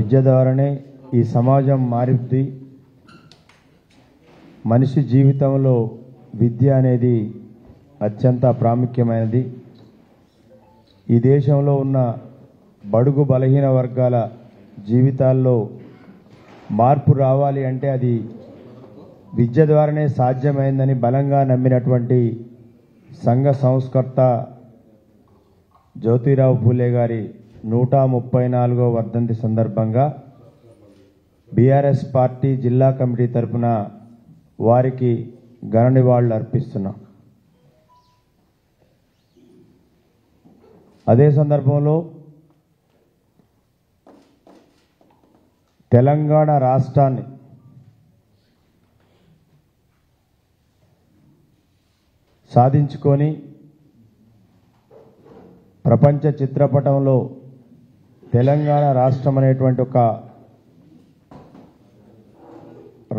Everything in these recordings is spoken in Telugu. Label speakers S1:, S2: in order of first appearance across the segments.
S1: విద్య ద్వారానే ఈ సమాజం మారుద్ది. మనిషి జీవితంలో విద్య అనేది అత్యంత ప్రాముఖ్యమైనది. ఈ దేశంలో ఉన్న బడుగు బలహీన వర్గాల జీవితాల్లో మార్పు రావాలి అంటే అది విద్య ద్వారానే సాధ్యమైందని బలంగా నమ్మినటువంటి సంఘ సంస్కర్త జ్యోతిరావు పూలే గారి 134వ వర్ధంతి సందర్భంగా బీఆర్ఎస్ పార్టీ జిల్లా కమిటీ తరఫున వారికి ఘన నివాళులు అర్పిస్తున్నాం. అదే సందర్భంలో తెలంగాణ రాష్ట్రాన్ని సాధించుకొని ప్రపంచ చిత్రపటంలో తెలంగాణ రాష్ట్రం అనేటువంటి ఒక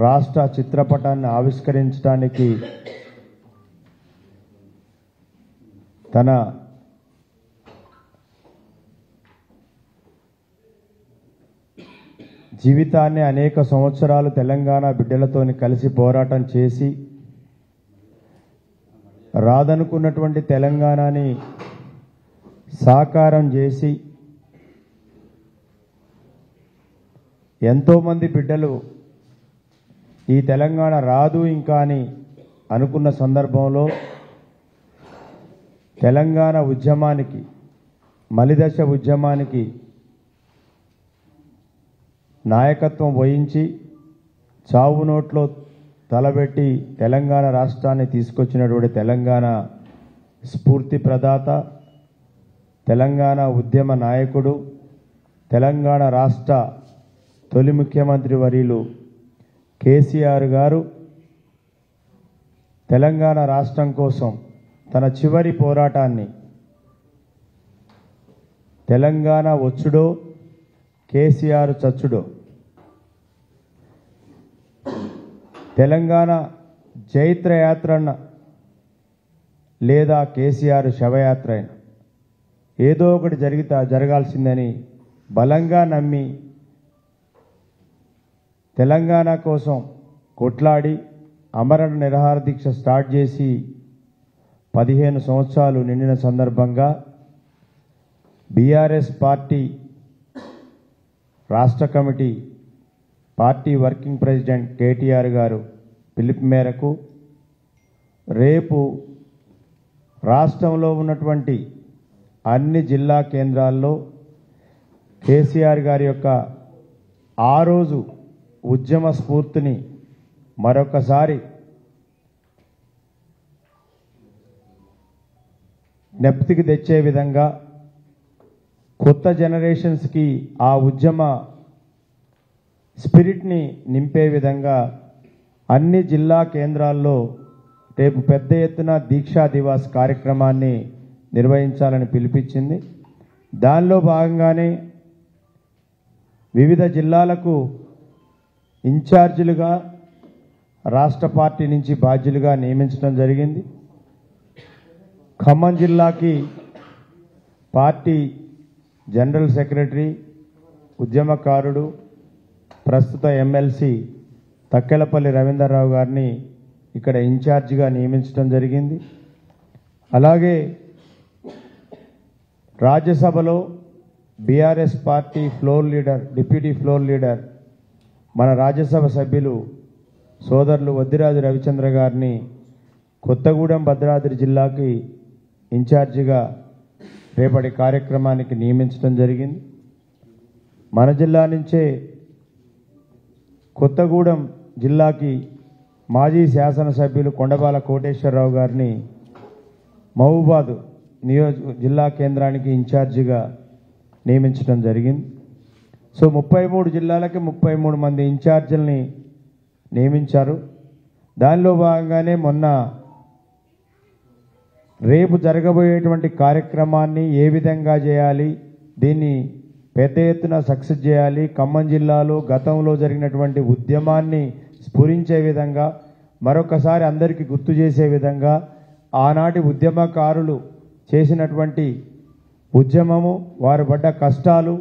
S1: రాష్ట్ర చిత్రపటాన్ని ఆవిష్కరించడానికి తన జీవితాన్ని అనేక సంవత్సరాలు తెలంగాణ బిడ్డలతోని కలిసి పోరాటం చేసి రాదనుకున్నటువంటి తెలంగాణని సాకారం చేసి ఎంతోమంది బిడ్డలు ఈ తెలంగాణ రాదు ఇంకా అని అనుకున్న సందర్భంలో తెలంగాణ ఉద్యమానికి మలిదశ ఉద్యమానికి నాయకత్వం వహించి చావు నోట్లో తలబెట్టి తెలంగాణ రాష్ట్రాన్ని తీసుకొచ్చినటువంటి తెలంగాణ స్ఫూర్తి ప్రదాత, తెలంగాణ ఉద్యమ నాయకుడు, తెలంగాణ రాష్ట్ర తొలి ముఖ్యమంత్రి వర్యులు కేసీఆర్ గారు తెలంగాణ రాష్ట్రం కోసం తన చివరి పోరాటాన్ని తెలంగాణ వచ్చుడో కేసీఆర్ చచ్చుడో, తెలంగాణ జైత్రయాత్రన లేదా కేసీఆర్ శవయాత్ర అయినా ఏదో ఒకటి జరగాల్సిందని బలంగా నమ్మి తెలంగాణ కోసం కొట్లాడి అమరణ నిరాహార దీక్ష స్టార్ట్ చేసి 15 సంవత్సరాలు నిండిన సందర్భంగా బీఆర్ఎస్ పార్టీ రాష్ట్ర committee party working president KTR గారు పిలుపు మేరకు రేపు రాష్ట్రంలో ఉన్నటువంటి అన్ని జిల్లా కేంద్రాల్లో కేసీఆర్ గారి యొక్క ఆ రోజు ఉద్యమ స్ఫూర్తిని మరొకసారి జ్ఞప్తికి తెచ్చే విధంగా కొత్త జనరేషన్స్కి ఆ ఉద్యమ స్పిరిట్ని నింపే విధంగా అన్ని జిల్లా కేంద్రాల్లో రేపు పెద్ద ఎత్తున దీక్షా దివాస్ కార్యక్రమాన్ని నిర్వహించాలని పిలిపించింది. దానిలో భాగంగానే వివిధ జిల్లాలకు ఇన్ఛార్జీలుగా రాష్ట్ర పార్టీ నుంచి బాధ్యులుగా నియమించడం జరిగింది. ఖమ్మం జిల్లాకి పార్టీ జనరల్ సెక్రటరీ, ఉద్యమకారుడు, ప్రస్తుత ఎమ్మెల్సీ తక్కెలపల్లి రవీందర్రావు గారిని ఇక్కడ ఇన్ఛార్జిగా నియమించడం జరిగింది. అలాగే రాజ్యసభలో BRS party floor leader, deputy floor leader, మన రాజ్యసభ సభ్యులు సోదరులు వద్దిరాజు రవిచంద్ర గారిని కొత్తగూడెం భద్రాద్రి జిల్లాకి ఇన్ఛార్జిగా రేపటి కార్యక్రమానికి నియమించడం జరిగింది. మన జిల్లా నుంచే కొత్తగూడెం జిల్లాకి మాజీ శాసనసభ్యులు కొండబాల కోటేశ్వరరావు గారిని మహబూబాద్ జిల్లా కేంద్రానికి ఇన్ఛార్జిగా నియమించడం జరిగింది. సో 33 జిల్లాలకి 33 మంది ఇన్ఛార్జీలని నియమించారు. దానిలో భాగంగానే మొన్న రేపు జరగబోయేటువంటి కార్యక్రమాన్ని ఏ విధంగా చేయాలి, దీన్ని పెద్ద ఎత్తున సక్సెస్ చేయాలి, ఖమ్మం జిల్లాలో గతంలో జరిగినటువంటి ఉద్యమాన్ని స్ఫురించే విధంగా మరొకసారి అందరికీ గుర్తు చేసే విధంగా ఆనాటి ఉద్యమకారులు చేసినటువంటి ఉద్యమము, వారు పడ్డ కష్టాలు,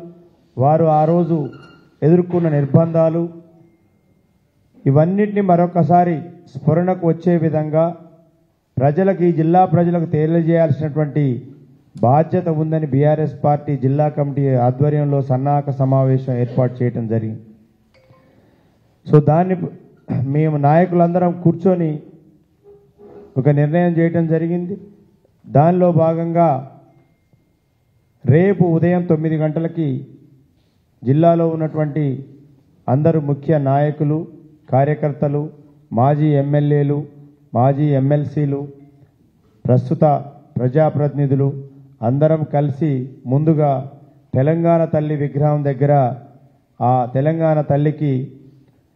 S1: వారు ఆ రోజు ఎదుర్కొన్న నిర్బంధాలు ఇవన్నిటిని మరొకసారి స్ఫురణకు వచ్చే విధంగా ప్రజలకు ఈ జిల్లా ప్రజలకు తెలియజేయాల్సినటువంటి బాధ్యత ఉందని బీఆర్ఎస్ పార్టీ జిల్లా కమిటీ ఆధ్వర్యంలో సన్నాహక సమావేశం ఏర్పాటు చేయడం జరిగింది. సో దాన్ని మేము నాయకులందరం కూర్చొని ఒక నిర్ణయం చేయడం జరిగింది. దానిలో భాగంగా రేపు ఉదయం 9 గంటలకి జిల్లాలో ఉన్నటువంటి అందరూ ముఖ్య నాయకులు, కార్యకర్తలు, మాజీ ఎమ్మెల్యేలు, మాజీ ఎమ్మెల్సీలు, ప్రస్తుత ప్రజాప్రతినిధులు అందరం కలిసి ముందుగా తెలంగాణ తల్లి విగ్రహం దగ్గర ఆ తెలంగాణ తల్లికి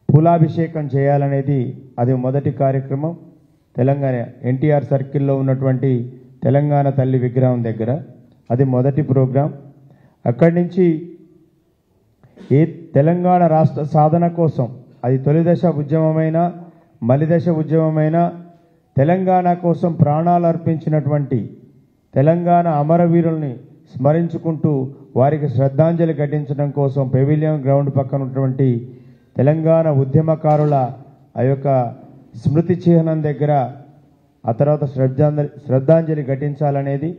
S1: పూలాభిషేకం చేయాలనేది అది మొదటి కార్యక్రమం. తెలంగాణ ఎన్టీఆర్ సర్కిల్లో ఉన్నటువంటి తెలంగాణ తల్లి విగ్రహం దగ్గర అది మొదటి ప్రోగ్రాం. అక్కడి నుంచి ఏ తెలంగాణ రాష్ట్ర సాధన కోసం అది తొలిదశ ఉద్యమమైన మలిదశ ఉద్యమమైన తెలంగాణ కోసం ప్రాణాలు అర్పించినటువంటి తెలంగాణ అమరవీరుల్ని స్మరించుకుంటూ వారికి శ్రద్ధాంజలి ఘటించడం కోసం పెవిలియన్ గ్రౌండ్ పక్కన ఉన్నటువంటి తెలంగాణ ఉద్యమకారుల ఆ యొక్క స్మృతి చిహ్నం దగ్గర ఆ తర్వాత శ్రద్ధాంజలి ఘటించాలనేది.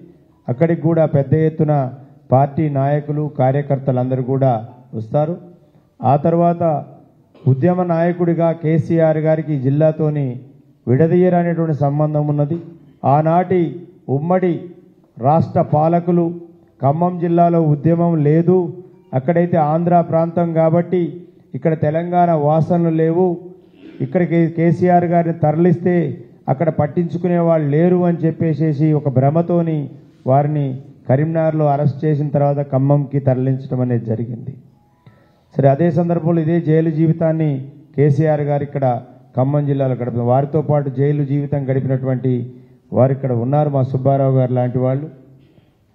S1: అక్కడికి కూడా పెద్ద ఎత్తున పార్టీ నాయకులు, కార్యకర్తలందరూ కూడా వస్తారు. ఆ తర్వాత ఉద్యమ నాయకుడిగా కేసీఆర్ గారికి జిల్లాతోని విడదీయరనేటువంటి సంబంధం ఉన్నది. ఆనాటి ఉమ్మడి రాష్ట్ర పాలకులు ఖమ్మం జిల్లాలో ఉద్యమం లేదు, అక్కడైతే ఆంధ్ర ప్రాంతం కాబట్టి ఇక్కడ తెలంగాణ వాసనలు లేవు, ఇక్కడికి కేసీఆర్ గారిని తరలిస్తే అక్కడ పట్టించుకునే వాళ్ళు లేరు అని చెప్పేసేసి ఒక భ్రమతోని వారిని కరీంనగర్లో అరెస్ట్ చేసిన తర్వాత ఖమ్మంకి తరలించడం అనేది జరిగింది. సరే, అదే సందర్భంలో ఇదే జైలు జీవితాన్ని కేసీఆర్ గారు ఇక్కడ ఖమ్మం జిల్లాలో గడిపిన వారితో పాటు జైలు జీవితం గడిపినటువంటి వారు ఇక్కడ ఉన్నారు, మా సుబ్బారావు గారు లాంటి వాళ్ళు.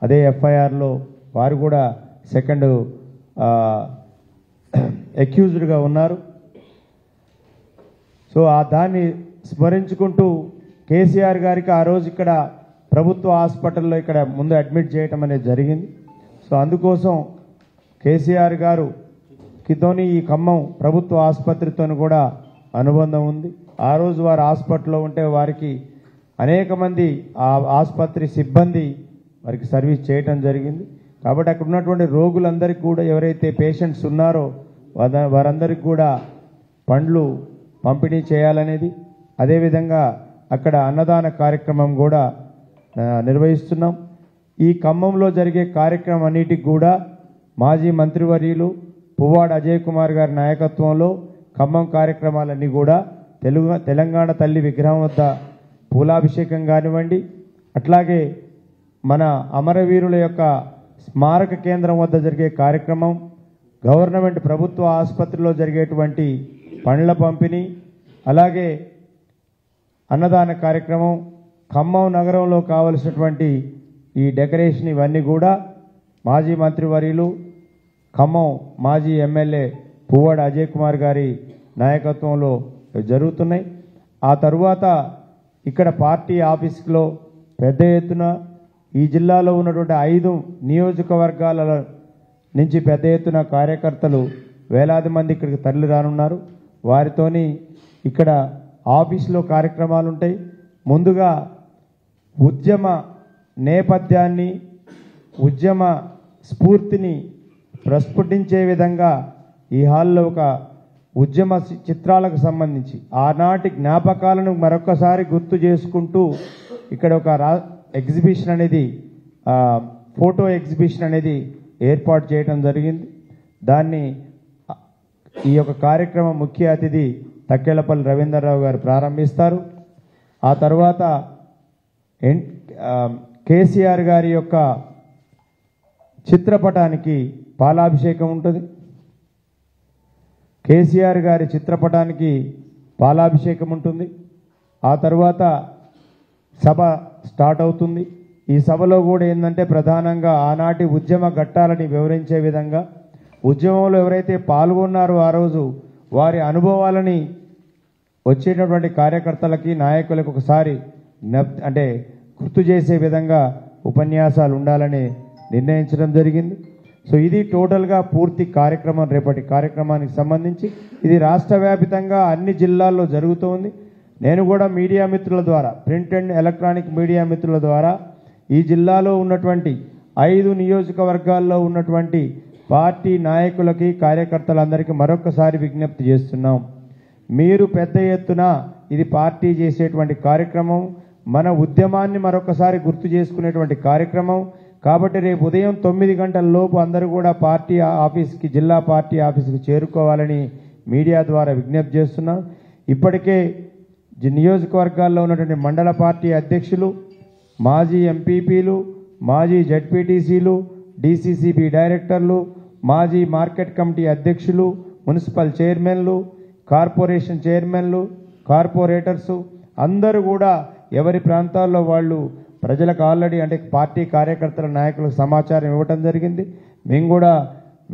S1: అదే ఎఫ్ఐఆర్లో వారు కూడా సెకండ్ అక్యూజ్డ్గా ఉన్నారు. సో దాన్ని స్మరించుకుంటూ కేసీఆర్ గారికి ఆ రోజు ఇక్కడ ప్రభుత్వ హాస్పిటల్లో ఇక్కడ ముందు అడ్మిట్ చేయటం అనేది జరిగింది. సో అందుకోసం కేసీఆర్ గారు కితోని ఈ ఖమ్మం ప్రభుత్వ ఆసుపత్రితో కూడా అనుబంధం ఉంది. ఆ రోజు వారు హాస్పిటల్లో ఉంటే వారికి అనేక మంది ఆ ఆసుపత్రి సిబ్బంది వారికి సర్వీస్ చేయటం జరిగింది. కాబట్టి అక్కడ ఉన్నటువంటి రోగులందరికీ కూడా ఎవరైతే పేషెంట్స్ ఉన్నారో వారందరికీ కూడా పండ్లు పంపిణీ చేయాలనేది, అదేవిధంగా అక్కడ అన్నదాన కార్యక్రమం కూడా నిర్వహిస్తున్నాం. ఈ ఖమ్మంలో జరిగే కార్యక్రమం అన్నిటికి కూడా మాజీ మంత్రివర్యులు పువ్వాడ అజయ్ కుమార్ గారి నాయకత్వంలో ఖమ్మం కార్యక్రమాలన్నీ కూడా తెలంగాణ తల్లి విగ్రహం వద్ద పూలాభిషేకం కానివ్వండి, అట్లాగే మన అమరవీరుల యొక్క స్మారక కేంద్రం వద్ద జరిగే కార్యక్రమం, గవర్నమెంట్ ప్రభుత్వ ఆసుపత్రిలో జరిగేటువంటి పండ్ల పంపిణీ, అలాగే అన్నదాన కార్యక్రమం, ఖమ్మం నగరంలో కావలసినటువంటి ఈ డెకరేషన్ ఇవన్నీ కూడా మాజీ మంత్రివర్యులు ఖమ్మం మాజీ ఎమ్మెల్యే పువ్వాడ అజయ్ కుమార్ గారి నాయకత్వంలో జరుగుతున్నాయి. ఆ తరువాత ఇక్కడ పార్టీ ఆఫీస్లో పెద్ద ఎత్తున ఈ జిల్లాలో ఉన్నటువంటి 5 నియోజకవర్గాల నుంచి పెద్ద ఎత్తున కార్యకర్తలు వేలాది మంది ఇక్కడికి తరలి రానున్నారు. వారితోని ఇక్కడ ఆఫీసులో కార్యక్రమాలు ఉంటాయి. ముందుగా ఉద్యమ నేపథ్యాన్ని, ఉద్యమ స్ఫూర్తిని ప్రస్ఫుటించే విధంగా ఈ హాల్లో ఒక ఉద్యమ చిత్రాలకు సంబంధించి ఆనాటి జ్ఞాపకాలను మరొకసారి గుర్తు చేసుకుంటూ ఇక్కడ ఒక ఎగ్జిబిషన్ అనేది, ఫోటో ఎగ్జిబిషన్ అనేది ఏర్పాటు చేయడం జరిగింది. దాన్ని ఈ యొక్క కార్యక్రమం ముఖ్య అతిథి తక్కెళ్లపల్లి రవీంద్రరావు గారు ప్రారంభిస్తారు. ఆ తర్వాత కేసీఆర్ గారి యొక్క చిత్రపటానికి పాలాభిషేకం ఉంటుంది. కేసీఆర్ గారి చిత్రపటానికి పాలాభిషేకం ఉంటుంది. ఆ తర్వాత సభ స్టార్ట్ అవుతుంది. ఈ సభలో కూడా ఏంటంటే ప్రధానంగా ఆనాటి ఉద్యమ ఘట్టాలని వివరించే విధంగా, ఉద్యమంలో ఎవరైతే పాల్గొన్నారో ఆ రోజు వారి అనుభవాలని వచ్చేటటువంటి కార్యకర్తలకి, నాయకులకు ఒకసారి గుర్తు చేసే విధంగా ఉపన్యాసాలు ఉండాలని నిర్ణయించడం జరిగింది. సో ఇది టోటల్గా పూర్తి కార్యక్రమం, రేపటి కార్యక్రమానికి సంబంధించి ఇది రాష్ట్ర వ్యాపితంగా అన్ని జిల్లాల్లో జరుగుతోంది. నేను కూడా మీడియా మిత్రుల ద్వారా, ప్రింట్ అండ్ ఎలక్ట్రానిక్ మీడియా మిత్రుల ద్వారా ఈ జిల్లాలో ఉన్నటువంటి 5 నియోజకవర్గాల్లో ఉన్నటువంటి పార్టీ నాయకులకి, కార్యకర్తలందరికీ మరొకసారి విజ్ఞప్తి చేస్తున్నాం. మీరు పెద్ద ఎత్తున ఇది పార్టీ చేసేటువంటి కార్యక్రమం, మన ఉద్యమాన్ని మరొకసారి గుర్తు చేసుకునేటువంటి కార్యక్రమం. కాబట్టి రేపు ఉదయం 9 గంటల లోపు అందరూ కూడా పార్టీ ఆఫీస్కి, జిల్లా పార్టీ ఆఫీస్కి చేరుకోవాలని మీడియా ద్వారా విజ్ఞప్తి చేస్తున్నాం. ఇప్పటికే నియోజకవర్గాల్లో ఉన్నటువంటి మండల పార్టీ అధ్యక్షులు, మాజీ ఎంపీపీలు, మాజీ జడ్పీటీసీలు, డీసీసీబీ డైరెక్టర్లు, మాజీ మార్కెట్ కమిటీ అధ్యక్షులు, మున్సిపల్ చైర్మన్లు, కార్పొరేషన్ చైర్మన్లు, కార్పొరేటర్సు అందరూ కూడా ఎవరి ప్రాంతాల్లో వాళ్ళు ప్రజలకు ఆల్రెడీ అంటే పార్టీ కార్యకర్తల నాయకులకు సమాచారం ఇవ్వటం జరిగింది. మేము కూడా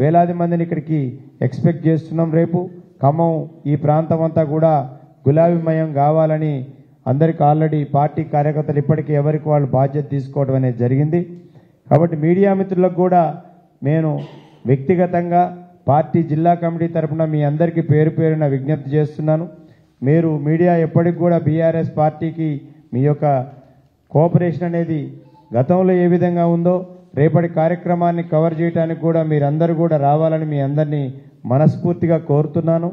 S1: వేలాది మందిని ఇక్కడికి ఎక్స్పెక్ట్ చేస్తున్నాం. రేపు ఖమ్మం ఈ ప్రాంతం అంతా కూడా గులాబీమయం కావాలని అందరికీ ఆల్రెడీ పార్టీ కార్యకర్తలు ఇప్పటికీ ఎవరికి వాళ్ళు బాధ్యత తీసుకోవడం అనేది జరిగింది. కాబట్టి మీడియా మిత్రులకు కూడా నేను వ్యక్తిగతంగా పార్టీ జిల్లా కమిటీ తరఫున మీ అందరికీ పేరు పేరున విజ్ఞప్తి చేస్తున్నాను. మీరు మీడియా ఎప్పటికి కూడా బీఆర్ఎస్ పార్టీకి మీ యొక్క కోఆపరేషన్ అనేది గతంలో ఏ విధంగా ఉందో రేపటి కార్యక్రమాన్ని కవర్ చేయడానికి కూడా మీరందరూ కూడా రావాలని మీ అందరినీ మనస్ఫూర్తిగా కోరుతున్నాను.